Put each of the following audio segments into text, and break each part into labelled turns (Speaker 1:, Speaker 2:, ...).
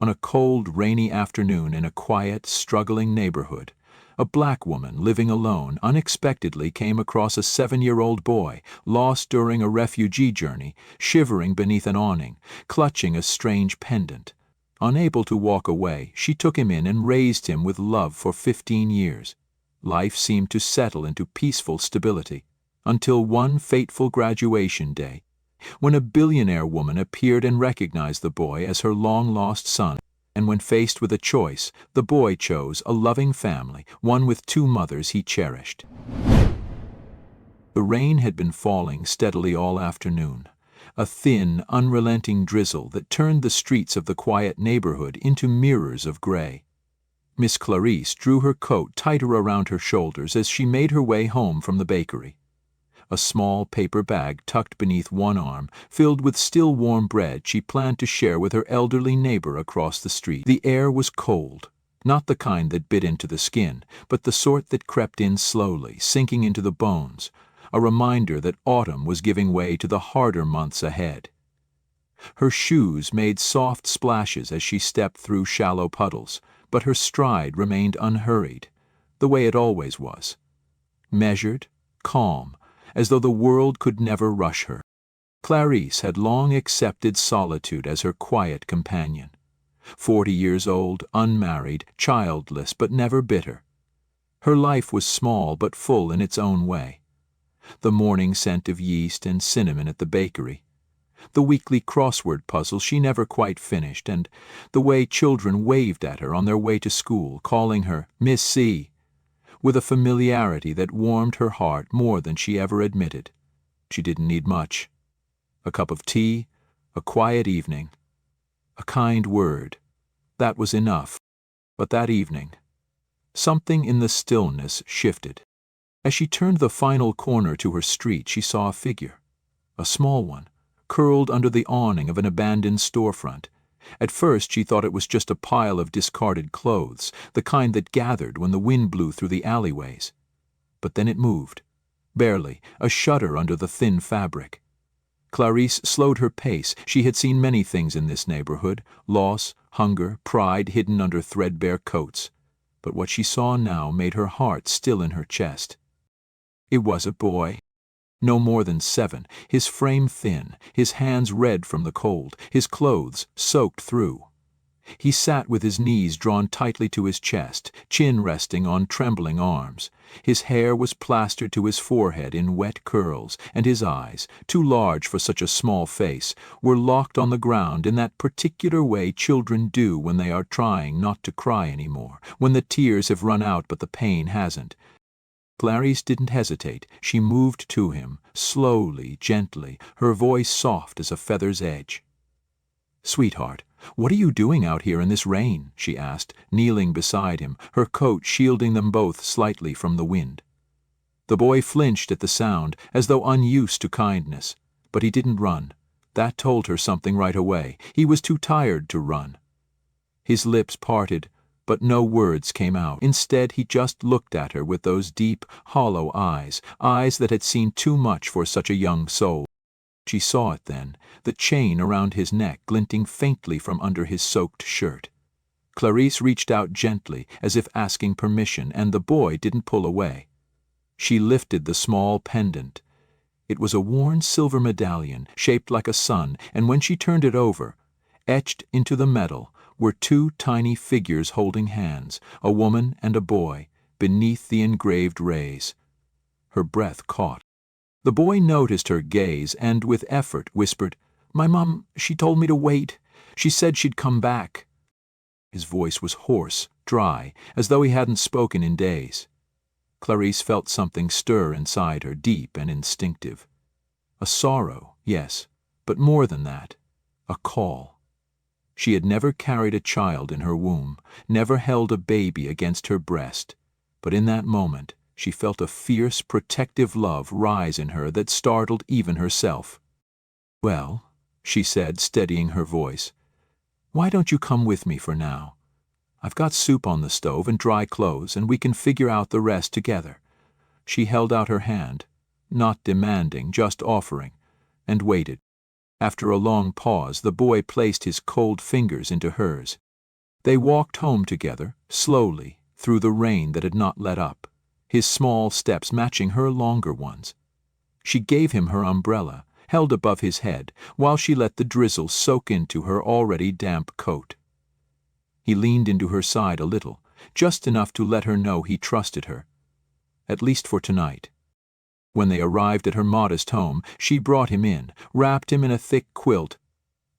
Speaker 1: On a cold, rainy afternoon in a quiet, struggling neighborhood, a black woman living alone unexpectedly came across a 7-year-old boy lost during a refugee journey, shivering beneath an awning, clutching a strange pendant. Unable to walk away, she took him in and raised him with love for 15 years. Life seemed to settle into peaceful stability, until one fateful graduation day, when a billionaire woman appeared and recognized the boy as her long-lost son, and when faced with a choice, the boy chose a loving family, one with 2 mothers he cherished. The rain had been falling steadily all afternoon, a thin, unrelenting drizzle that turned the streets of the quiet neighborhood into mirrors of gray. Miss Clarice drew her coat tighter around her shoulders as she made her way home from the bakery. A small paper bag tucked beneath one arm, filled with still warm bread she planned to share with her elderly neighbor across the street. The air was cold, not the kind that bit into the skin, but the sort that crept in slowly, sinking into the bones, a reminder that autumn was giving way to the harder months ahead. Her shoes made soft splashes as she stepped through shallow puddles, but her stride remained unhurried, the way it always was. Measured, calm, as though the world could never rush her. Clarice had long accepted solitude as her quiet companion. 40 years old, unmarried, childless, but never bitter. Her life was small but full in its own way. The morning scent of yeast and cinnamon at the bakery, the weekly crossword puzzle she never quite finished, and the way children waved at her on their way to school, calling her Miss C, with a familiarity that warmed her heart more than she ever admitted. She didn't need much. A cup of tea, a quiet evening, a kind word. That was enough. But that evening, something in the stillness shifted. As she turned the final corner to her street, she saw a figure, a small one, curled under the awning of an abandoned storefront. At first she thought it was just a pile of discarded clothes, the kind that gathered when the wind blew through the alleyways. But then it moved, barely, a shudder under the thin fabric. Clarice slowed her pace. She had seen many things in this neighborhood, loss, hunger, pride hidden under threadbare coats. But what she saw now made her heart still in her chest. It was a boy. No more than 7, his frame thin, his hands red from the cold, his clothes soaked through. He sat with his knees drawn tightly to his chest, chin resting on trembling arms. His hair was plastered to his forehead in wet curls, and his eyes, too large for such a small face, were locked on the ground in that particular way children do when they are trying not to cry anymore, when the tears have run out but the pain hasn't. Clarice didn't hesitate. She moved to him, slowly, gently, her voice soft as a feather's edge. "Sweetheart, what are you doing out here in this rain?" she asked, kneeling beside him, her coat shielding them both slightly from the wind. The boy flinched at the sound, as though unused to kindness, but he didn't run. That told her something right away. He was too tired to run. His lips parted, but no words came out. Instead, he just looked at her with those deep, hollow eyes, eyes that had seen too much for such a young soul. She saw it then, the chain around his neck glinting faintly from under his soaked shirt. Clarice reached out gently, as if asking permission, and the boy didn't pull away. She lifted the small pendant. It was a worn silver medallion, shaped like a sun, and when she turned it over, etched into the metal, were 2 tiny figures holding hands, a woman and a boy, beneath the engraved rays. Her breath caught. The boy noticed her gaze and, with effort, whispered, "My mom, she told me to wait. She said she'd come back." His voice was hoarse, dry, as though he hadn't spoken in days. Clarice felt something stir inside her, deep and instinctive. A sorrow, yes, but more than that, a call. She had never carried a child in her womb, never held a baby against her breast, but in that moment she felt a fierce, protective love rise in her that startled even herself. "Well," she said, steadying her voice, "why don't you come with me for now? I've got soup on the stove and dry clothes, and we can figure out the rest together." She held out her hand, not demanding, just offering, and waited. After a long pause, the boy placed his cold fingers into hers. They walked home together, slowly, through the rain that had not let up, his small steps matching her longer ones. She gave him her umbrella, held above his head, while she let the drizzle soak into her already damp coat. He leaned into her side a little, just enough to let her know he trusted her, at least for tonight. When they arrived at her modest home, she brought him in, wrapped him in a thick quilt,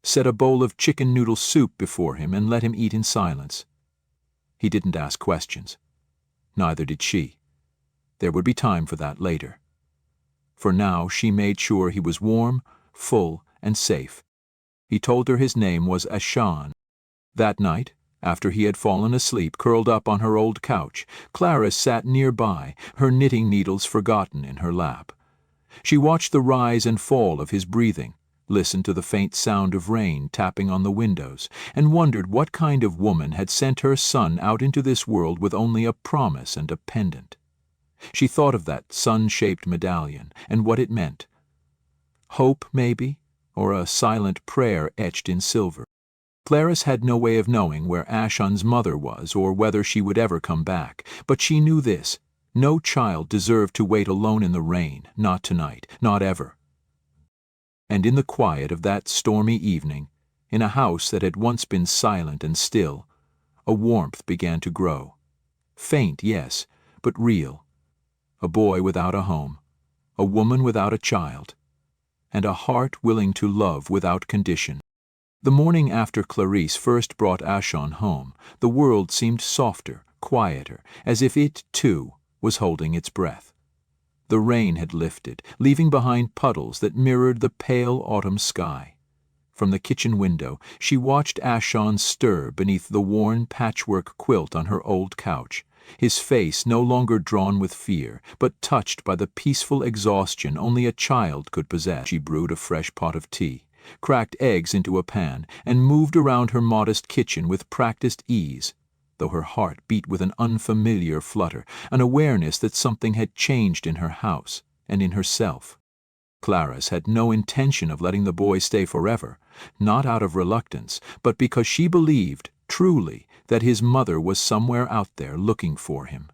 Speaker 1: set a bowl of chicken noodle soup before him, and let him eat in silence. He didn't ask questions. Neither did she. There would be time for that later. For now she made sure he was warm, full, and safe. He told her his name was Ashan. That night, after he had fallen asleep curled up on her old couch, Clara sat nearby, her knitting needles forgotten in her lap. She watched the rise and fall of his breathing, listened to the faint sound of rain tapping on the windows, and wondered what kind of woman had sent her son out into this world with only a promise and a pendant. She thought of that sun-shaped medallion and what it meant. Hope, maybe, or a silent prayer etched in silver. Clarice had no way of knowing where Ashan's mother was or whether she would ever come back, but she knew this: no child deserved to wait alone in the rain, not tonight, not ever. And in the quiet of that stormy evening, in a house that had once been silent and still, a warmth began to grow. Faint, yes, but real. A boy without a home, a woman without a child, and a heart willing to love without condition. The morning after Clarice first brought Ashan home, the world seemed softer, quieter, as if it, too, was holding its breath. The rain had lifted, leaving behind puddles that mirrored the pale autumn sky. From the kitchen window, she watched Ashan stir beneath the worn patchwork quilt on her old couch, his face no longer drawn with fear, but touched by the peaceful exhaustion only a child could possess. She brewed a fresh pot of tea, cracked eggs into a pan, and moved around her modest kitchen with practiced ease, though her heart beat with an unfamiliar flutter, an awareness that something had changed in her house and in herself. Clarice had no intention of letting the boy stay forever, not out of reluctance, but because she believed, truly, that his mother was somewhere out there looking for him.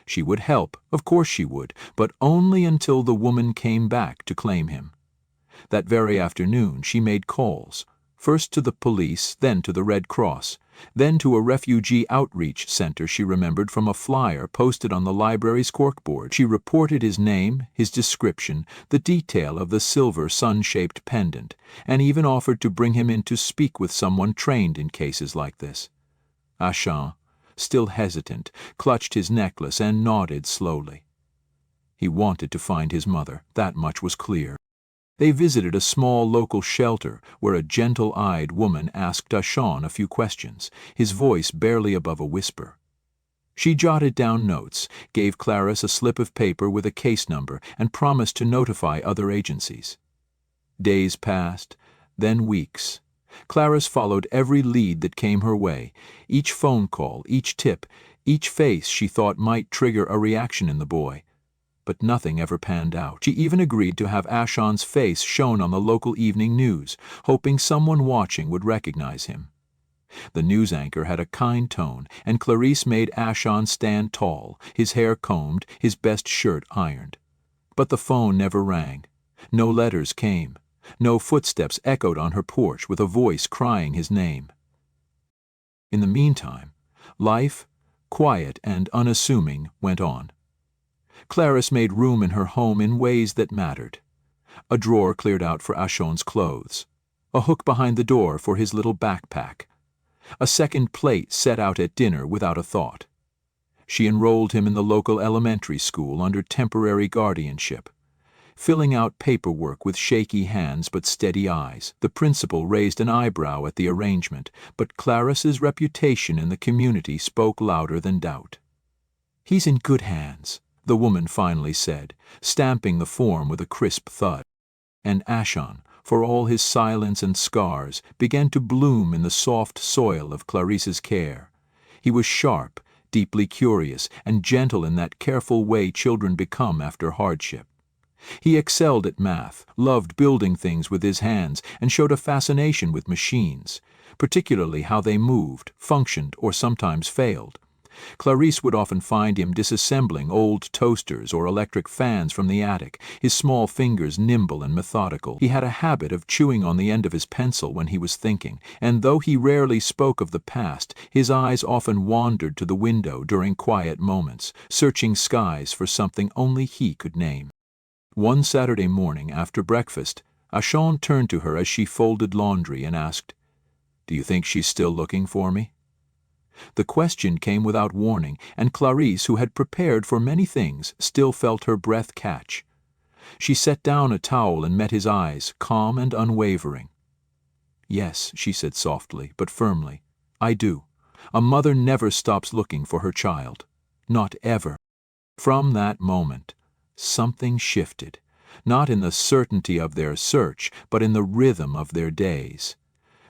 Speaker 1: She would help, of course she would, but only until the woman came back to claim him. That very afternoon she made calls, first to the police, then to the Red Cross, then to a refugee outreach center she remembered from a flyer posted on the library's corkboard. She reported his name, his description, the detail of the silver sun-shaped pendant, and even offered to bring him in to speak with someone trained in cases like this. Ashan, still hesitant, clutched his necklace and nodded slowly. He wanted to find his mother, that much was clear. They visited a small local shelter where a gentle-eyed woman asked Ashan a few questions, his voice barely above a whisper. She jotted down notes, gave Clarice a slip of paper with a case number, and promised to notify other agencies. Days passed, then weeks. Clarice followed every lead that came her way, each phone call, each tip, each face she thought might trigger a reaction in the boy. But nothing ever panned out. She even agreed to have Ashan's face shown on the local evening news, hoping someone watching would recognize him. The news anchor had a kind tone, and Clarice made Ashan stand tall, his hair combed, his best shirt ironed. But the phone never rang. No letters came. No footsteps echoed on her porch with a voice crying his name. In the meantime, life, quiet and unassuming, went on. Clarice made room in her home in ways that mattered. A drawer cleared out for Ashan's clothes, a hook behind the door for his little backpack, a second plate set out at dinner without a thought. She enrolled him in the local elementary school under temporary guardianship, filling out paperwork with shaky hands but steady eyes. The principal raised an eyebrow at the arrangement, but Clarice's reputation in the community spoke louder than doubt. "He's in good hands," the woman finally said, stamping the form with a crisp thud. And Ashan, for all his silence and scars, began to bloom in the soft soil of Clarice's care. He was sharp, deeply curious, and gentle in that careful way children become after hardship. He excelled at math, loved building things with his hands, and showed a fascination with machines, particularly how they moved, functioned, or sometimes failed. Clarice would often find him disassembling old toasters or electric fans from the attic, his small fingers nimble and methodical. He had a habit of chewing on the end of his pencil when he was thinking, and though he rarely spoke of the past, his eyes often wandered to the window during quiet moments, searching skies for something only he could name. One Saturday morning after breakfast, Achon turned to her as she folded laundry and asked, "Do you think she's still looking for me?" The question came without warning, and Clarice, who had prepared for many things, still felt her breath catch. She set down a towel and met his eyes, calm and unwavering. "Yes," she said softly, but firmly, "I do. A mother never stops looking for her child. Not ever." From that moment, something shifted, not in the certainty of their search, but in the rhythm of their days.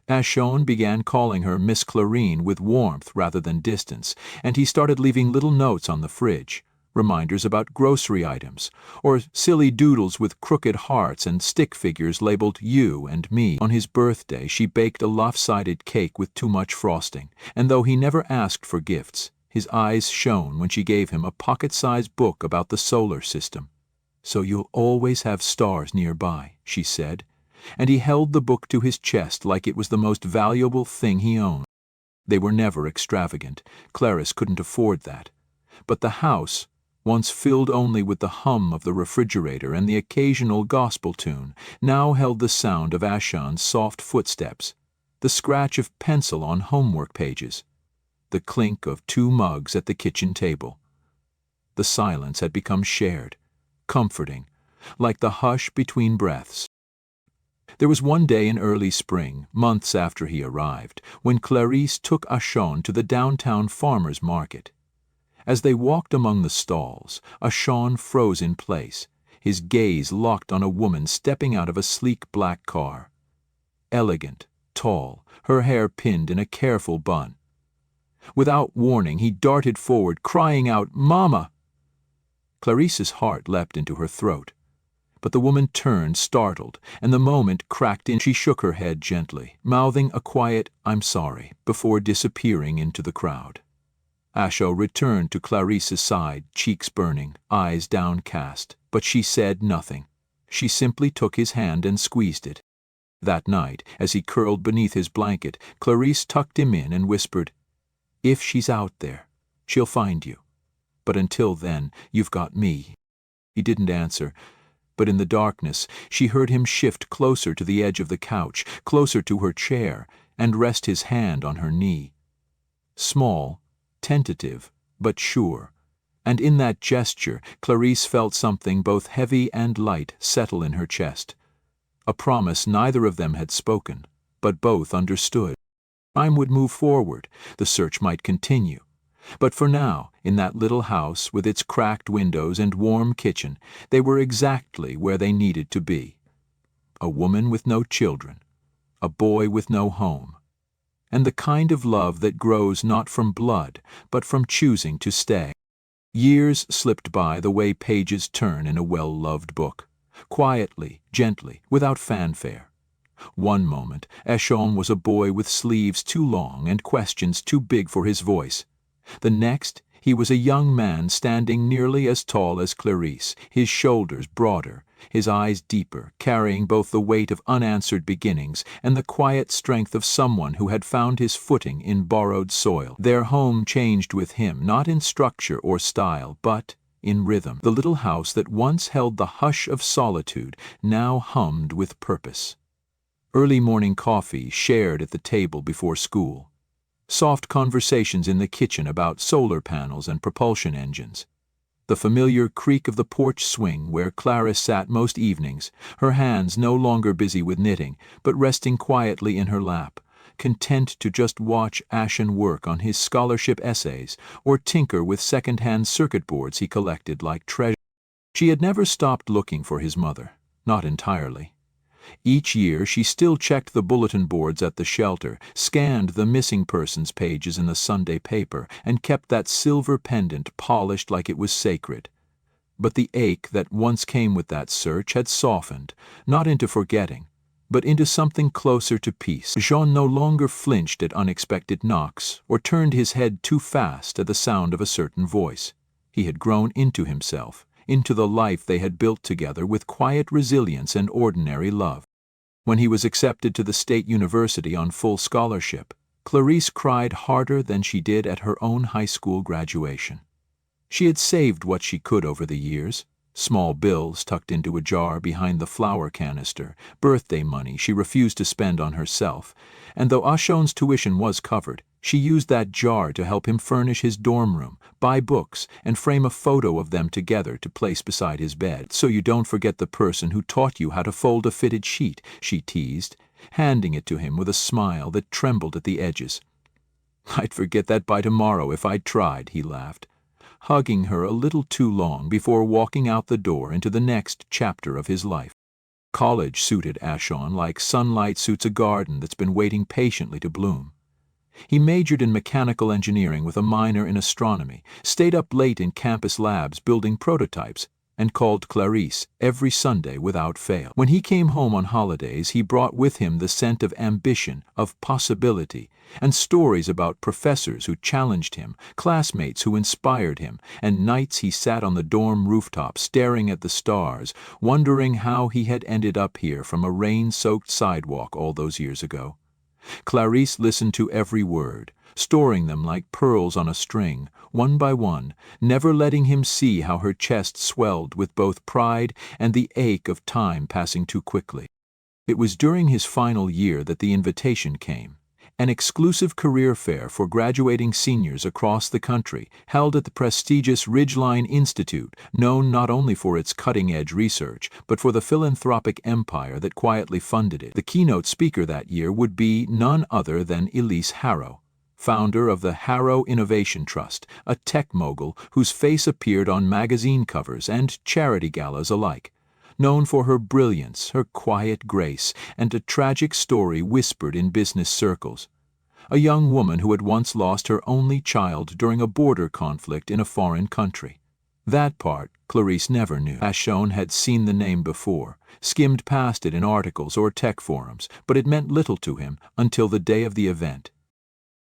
Speaker 1: Achon began calling her Miss Clarine with warmth rather than distance, and he started leaving little notes on the fridge, reminders about grocery items, or silly doodles with crooked hearts and stick figures labeled you and me. On his birthday, she baked a lopsided cake with too much frosting, and though he never asked for gifts, his eyes shone when she gave him a pocket-sized book about the solar system. "So you'll always have stars nearby," she said, and he held the book to his chest like it was the most valuable thing he owned. They were never extravagant. Clarice couldn't afford that. But the house, once filled only with the hum of the refrigerator and the occasional gospel tune, now held the sound of Achon's soft footsteps, the scratch of pencil on homework pages, the clink of 2 mugs at the kitchen table. The silence had become shared, comforting, like the hush between breaths. There was one day in early spring, months after he arrived, when Clarice took Achon to the downtown farmers' market. As they walked among the stalls, Achon froze in place, his gaze locked on a woman stepping out of a sleek black car. Elegant, tall, her hair pinned in a careful bun. Without warning, he darted forward, crying out, "Mama!" Clarice's heart leapt into her throat. But the woman turned, startled, and the moment cracked in. She shook her head gently, mouthing a quiet, "I'm sorry," before disappearing into the crowd. Achon returned to Clarice's side, cheeks burning, eyes downcast, but she said nothing. She simply took his hand and squeezed it. That night, as he curled beneath his blanket, Clarice tucked him in and whispered, "If she's out there, she'll find you. But until then, you've got me." He didn't answer, but in the darkness she heard him shift closer to the edge of the couch, closer to her chair, and rest his hand on her knee. Small, tentative, but sure, and in that gesture Clarice felt something both heavy and light settle in her chest. A promise neither of them had spoken, but both understood. Time would move forward, the search might continue. But for now, in that little house with its cracked windows and warm kitchen, they were exactly where they needed to be. A woman with no children, a boy with no home, and the kind of love that grows not from blood, but from choosing to stay. Years slipped by the way pages turn in a well-loved book, quietly, gently, without fanfare. One moment, Achon was a boy with sleeves too long and questions too big for his voice. The next, he was a young man standing nearly as tall as Clarice, his shoulders broader, his eyes deeper, carrying both the weight of unanswered beginnings and the quiet strength of someone who had found his footing in borrowed soil. Their home changed with him, not in structure or style, but in rhythm. The little house that once held the hush of solitude now hummed with purpose. Early morning coffee shared at the table before school. Soft conversations in the kitchen about solar panels and propulsion engines. The familiar creak of the porch swing where Clarice sat most evenings, her hands no longer busy with knitting, but resting quietly in her lap, content to just watch Achon work on his scholarship essays or tinker with second-hand circuit boards he collected like treasure. She had never stopped looking for his mother, not entirely. Each year she still checked the bulletin boards at the shelter, scanned the missing persons pages in the Sunday paper, and kept that silver pendant polished like it was sacred. But the ache that once came with that search had softened, not into forgetting, but into something closer to peace. Jean no longer flinched at unexpected knocks or turned his head too fast at the sound of a certain voice. He had grown into himself, into the life they had built together with quiet resilience and ordinary love. When he was accepted to the state university on full scholarship, Clarice cried harder than she did at her own high school graduation. She had saved what she could over the years, small bills tucked into a jar behind the flour canister, birthday money she refused to spend on herself, and though Ashon's tuition was covered, she used that jar to help him furnish his dorm room, buy books, and frame a photo of them together to place beside his bed. "So you don't forget the person who taught you how to fold a fitted sheet," she teased, handing it to him with a smile that trembled at the edges. "I'd forget that by tomorrow if I tried," he laughed, hugging her a little too long before walking out the door into the next chapter of his life. College suited Ashon like sunlight suits a garden that's been waiting patiently to bloom. He majored in mechanical engineering with a minor in astronomy, stayed up late in campus labs building prototypes, and called Clarice every Sunday without fail. When he came home on holidays, he brought with him the scent of ambition, of possibility, and stories about professors who challenged him, classmates who inspired him, and nights he sat on the dorm rooftop staring at the stars, wondering how he had ended up here from a rain-soaked sidewalk all those years ago. Clarice listened to every word, storing them like pearls on a string, one by one, never letting him see how her chest swelled with both pride and the ache of time passing too quickly. It was during his final year that the invitation came, an exclusive career fair for graduating seniors across the country, held at the prestigious Ridgeline Institute, known not only for its cutting-edge research, but for the philanthropic empire that quietly funded it. The keynote speaker that year would be none other than Elise Harrow, founder of the Harrow Innovation Trust, a tech mogul whose face appeared on magazine covers and charity galas alike. Known for her brilliance, her quiet grace, and a tragic story whispered in business circles. A young woman who had once lost her only child during a border conflict in a foreign country. That part Clarice never knew. Ashon had seen the name before, skimmed past it in articles or tech forums, but it meant little to him until the day of the event.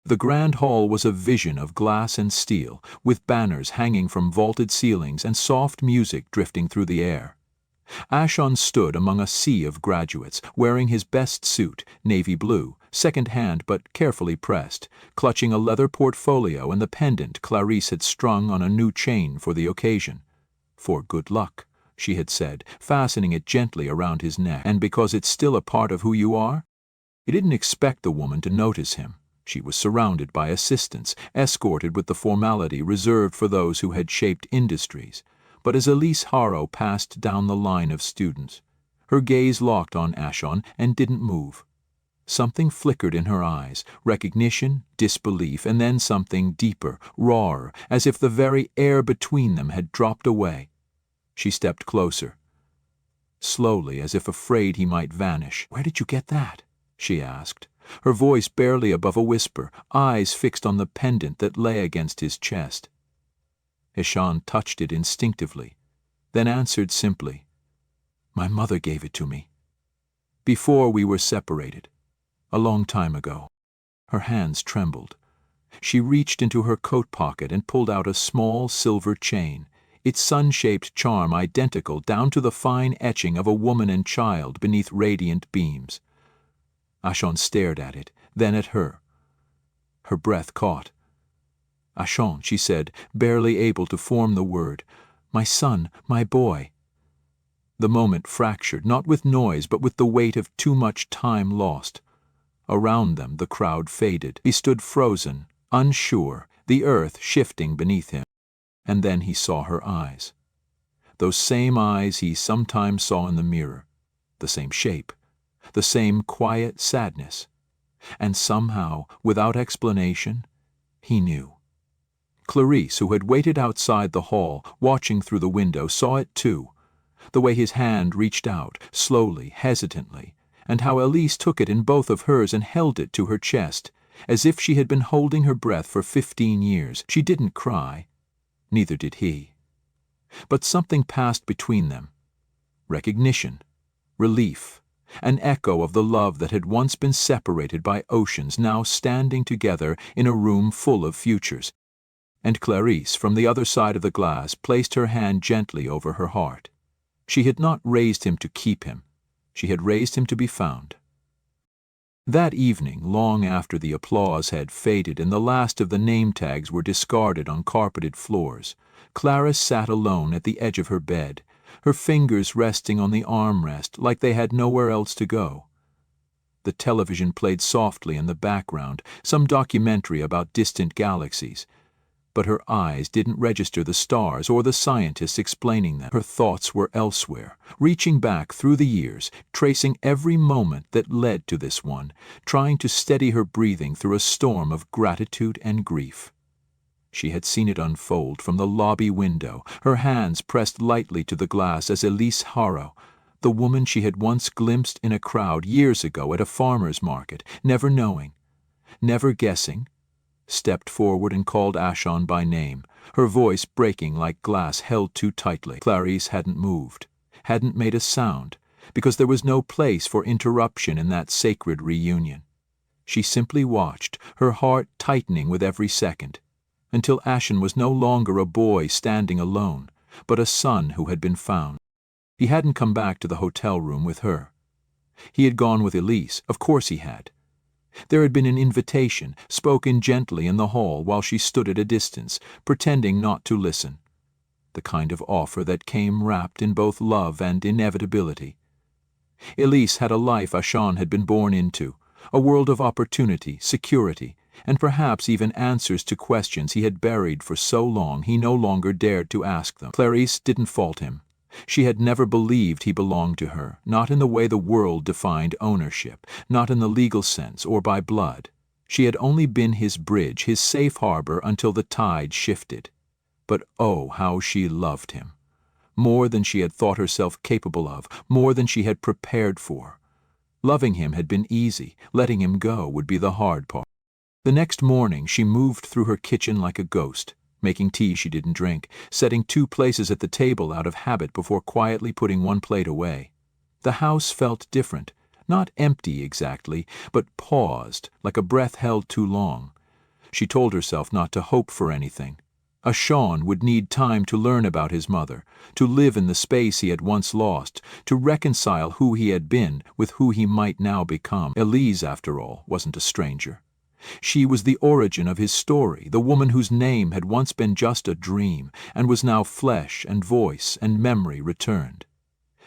Speaker 1: The grand hall was a vision of glass and steel, with banners hanging from vaulted ceilings and soft music drifting through the air. Ashon stood among a sea of graduates, wearing his best suit, navy blue, second-hand but carefully pressed, clutching a leather portfolio and the pendant Clarice had strung on a new chain for the occasion. "For good luck," she had said, fastening it gently around his neck. "And because it's still a part of who you are?" He didn't expect the woman to notice him. She was surrounded by assistants, escorted with the formality reserved for those who had shaped industries. But as Elise Harrow passed down the line of students, her gaze locked on Ashon and didn't move. Something flickered in her eyes, recognition, disbelief, and then something deeper, rawer, as if the very air between them had dropped away. She stepped closer, slowly, as if afraid he might vanish. "Where did you get that?" she asked, her voice barely above a whisper, eyes fixed on the pendant that lay against his chest. Ashon touched it instinctively, then answered simply, "My mother gave it to me. Before we were separated, a long time ago." Her hands trembled. She reached into her coat pocket and pulled out a small silver chain, its sun-shaped charm identical down to the fine etching of a woman and child beneath radiant beams. Ashon stared at it, then at her. Her breath caught. "Ashon," she said, barely able to form the word. "My son, my boy." The moment fractured, not with noise, but with the weight of too much time lost. Around them the crowd faded. He stood frozen, unsure, the earth shifting beneath him. And then he saw her eyes. Those same eyes he sometimes saw in the mirror. The same shape. The same quiet sadness. And somehow, without explanation, he knew. Clarice, who had waited outside the hall, watching through the window, saw it too. The way his hand reached out, slowly, hesitantly, and how Elise took it in both of hers and held it to her chest, as if she had been holding her breath for 15 years. She didn't cry. Neither did he. But something passed between them. Recognition, relief, an echo of the love that had once been separated by oceans now standing together in a room full of futures. And Clarisse, from the other side of the glass, placed her hand gently over her heart. She had not raised him to keep him. She had raised him to be found. That evening, long after the applause had faded and the last of the name tags were discarded on carpeted floors, Clarisse sat alone at the edge of her bed, her fingers resting on the armrest like they had nowhere else to go. The television played softly in the background, some documentary about distant galaxies, but her eyes didn't register the stars or the scientists explaining them. Her thoughts were elsewhere, reaching back through the years, tracing every moment that led to this one, trying to steady her breathing through a storm of gratitude and grief. She had seen it unfold from the lobby window, her hands pressed lightly to the glass as Elise Haro, the woman she had once glimpsed in a crowd years ago at a farmer's market, never knowing, never guessing, stepped forward and called Ashon by name, her voice breaking like glass held too tightly. Clarisse hadn't moved, hadn't made a sound, because there was no place for interruption in that sacred reunion. She simply watched, her heart tightening with every second, until Ashon was no longer a boy standing alone, but a son who had been found. He hadn't come back to the hotel room with her. He had gone with Elise, of course he had. There had been an invitation, spoken gently in the hall while she stood at a distance, pretending not to listen. The kind of offer that came wrapped in both love and inevitability. Elise had a life Ashon had been born into, a world of opportunity, security, and perhaps even answers to questions he had buried for so long he no longer dared to ask them. Clarisse didn't fault him. She had never believed he belonged to her, not in the way the world defined ownership, not in the legal sense or by blood. She had only been his bridge, his safe harbor until the tide shifted. But oh, how she loved him. More than she had thought herself capable of, more than she had prepared for. Loving him had been easy, letting him go would be the hard part. The next morning she moved through her kitchen like a ghost, making tea she didn't drink, setting 2 places at the table out of habit before quietly putting 1 plate away. The house felt different, not empty exactly, but paused, like a breath held too long. She told herself not to hope for anything. Ashon would need time to learn about his mother, to live in the space he had once lost, to reconcile who he had been with who he might now become. Elise, after all, wasn't a stranger. She was the origin of his story, the woman whose name had once been just a dream and was now flesh and voice and memory returned.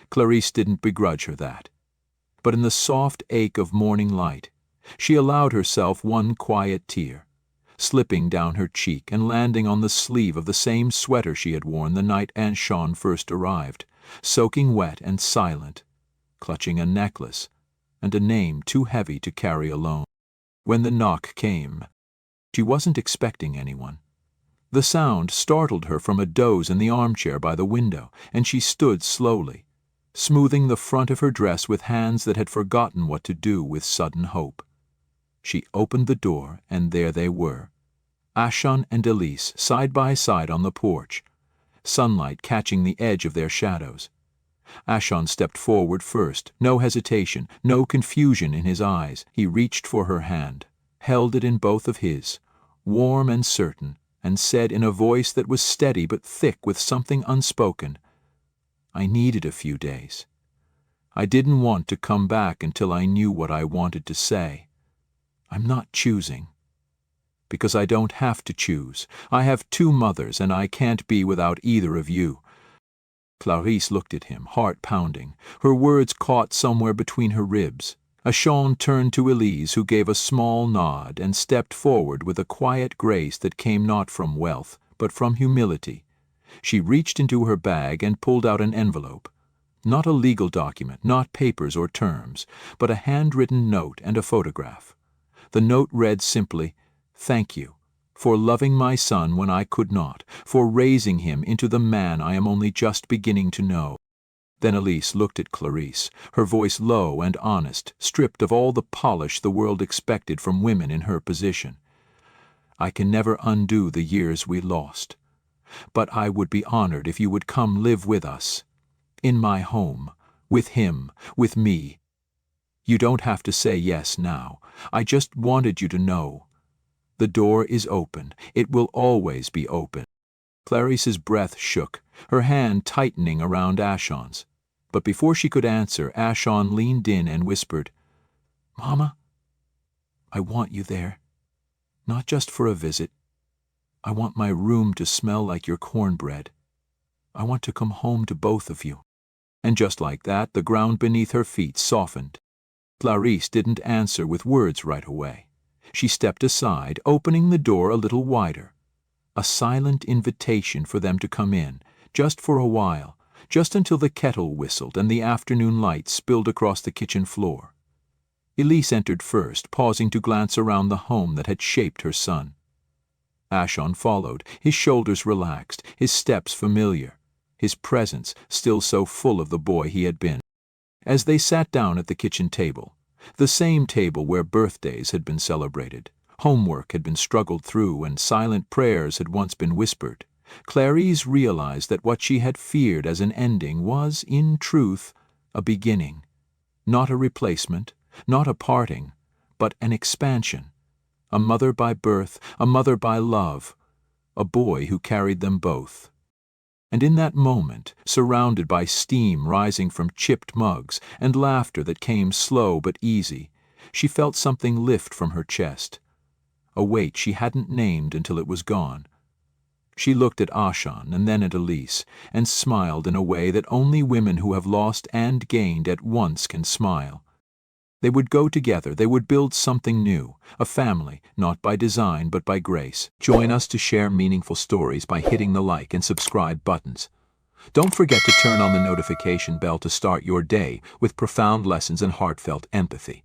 Speaker 1: Clarisse didn't begrudge her that. But in the soft ache of morning light, she allowed herself 1 quiet tear, slipping down her cheek and landing on the sleeve of the same sweater she had worn the night Ashon first arrived, soaking wet and silent, clutching a necklace and a name too heavy to carry alone. When the knock came, she wasn't expecting anyone. The sound startled her from a doze in the armchair by the window, and she stood slowly, smoothing the front of her dress with hands that had forgotten what to do with sudden hope. She opened the door, and there they were, Ashon and Elise, side by side on the porch, sunlight catching the edge of their shadows. Ashon stepped forward first, no hesitation, no confusion in his eyes. He reached for her hand, held it in both of his, warm and certain, and said in a voice that was steady but thick with something unspoken, "I needed a few days. I didn't want to come back until I knew what I wanted to say. I'm not choosing. Because I don't have to choose. I have 2 mothers, and I can't be without either of you." Clarisse looked at him, heart pounding, her words caught somewhere between her ribs. Ashon turned to Elise, who gave a small nod and stepped forward with a quiet grace that came not from wealth, but from humility. She reached into her bag and pulled out an envelope. Not a legal document, not papers or terms, but a handwritten note and a photograph. The note read simply, "Thank you for loving my son when I could not, for raising him into the man I am only just beginning to know." Then Elise looked at Clarisse, her voice low and honest, stripped of all the polish the world expected from women in her position. "I can never undo the years we lost. but I would be honored if you would come live with us. In my home. With him. With me. You don't have to say yes now. I just wanted you to know. The door is open. It will always be open." Clarice's breath shook, her hand tightening around Ashon's. But before she could answer, Ashon leaned in and whispered, "Mama, I want you there. Not just for a visit. I want my room to smell like your cornbread. I want to come home to both of you." And just like that, the ground beneath her feet softened. Clarice didn't answer with words right away. She stepped aside, opening the door a little wider. A silent invitation for them to come in, just for a while, just until the kettle whistled and the afternoon light spilled across the kitchen floor. Elise entered first, pausing to glance around the home that had shaped her son. Ashon followed, his shoulders relaxed, his steps familiar, his presence still so full of the boy he had been. As they sat down at the kitchen table, the same table where birthdays had been celebrated, homework had been struggled through, and silent prayers had once been whispered, Clarice realized that what she had feared as an ending was, in truth, a beginning. Not a replacement, not a parting, but an expansion. A mother by birth, a mother by love, a boy who carried them both. And in that moment, surrounded by steam rising from chipped mugs and laughter that came slow but easy, she felt something lift from her chest, a weight she hadn't named until it was gone. She looked at Ashon and then at Elise, and smiled in a way that only women who have lost and gained at once can smile. They would go together, they would build something new, a family, not by design but by grace. Join us to share meaningful stories by hitting the like and subscribe buttons. Don't forget to turn on the notification bell to start your day with profound lessons and heartfelt empathy.